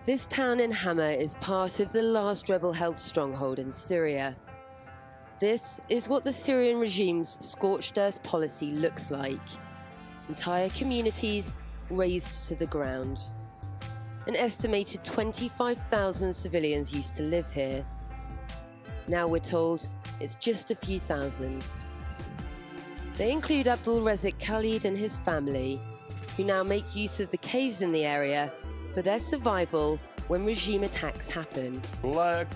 This town in Hama is part of the last rebel-held stronghold in Syria. This is what the Syrian regime's scorched earth policy looks like. Entire communities razed to the ground. An estimated 25,000 civilians used to live here. Now we're told it's just a few thousand. They include Abdul Rezik Khalid and his family, who now make use of the caves in the area for their survival when regime attacks happen. The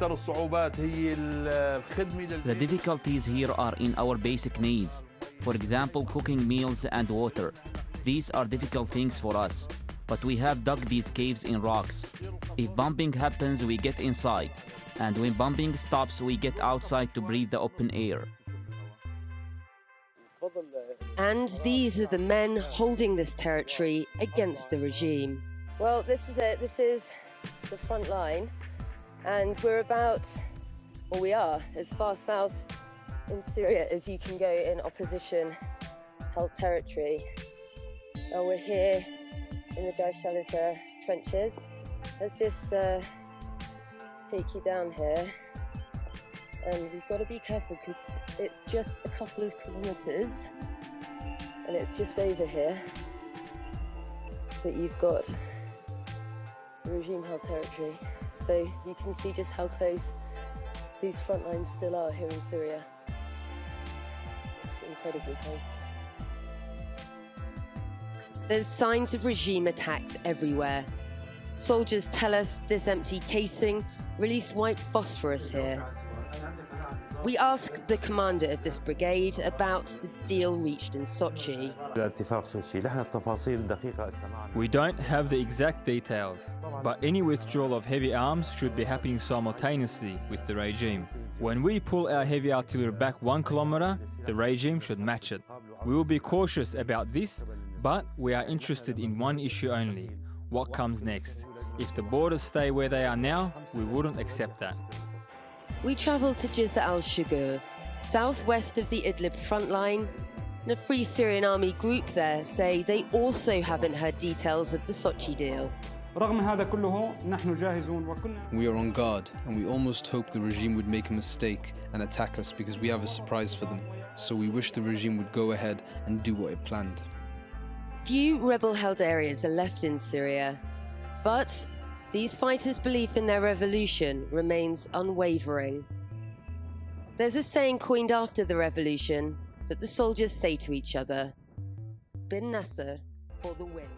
difficulties here are in our basic needs. For example, cooking meals and water. These are difficult things for us, but we have dug these caves in rocks. If bombing happens, we get inside, and when bombing stops, we get outside to breathe the open air. And these are the men holding this territory against the regime. Well, this is it. This is the front line, and we are as far south in Syria as you can go in opposition-held territory. Now we're here in the Jaishalita trenches. Let's just take you down here, and we've got to be careful because it's just a couple of kilometers, and it's just over here that you've got regime-held territory. So you can see just how close these front lines still are here in Syria. It's incredibly close. There's signs of regime attacks everywhere. Soldiers tell us this empty casing released white phosphorous here. We asked the commander of this brigade about the deal reached in Sochi. We don't have the exact details, but any withdrawal of heavy arms should be happening simultaneously with the regime. When we pull our heavy artillery back 1 kilometer, the regime should match it. We will be cautious about this, but we are interested in one issue only: what comes next. If the borders stay where they are now, we wouldn't accept that. We travelled to Jizr al-Shugur, southwest of the Idlib front line, and a Free Syrian Army group there say they also haven't heard details of the Sochi deal. We are on guard, and we almost hoped the regime would make a mistake and attack us because we have a surprise for them. So we wish the regime would go ahead and do what it planned. Few rebel-held areas are left in Syria, but these fighters' belief in their revolution remains unwavering. There's a saying coined after the revolution that the soldiers say to each other: Bin Nasser for the win.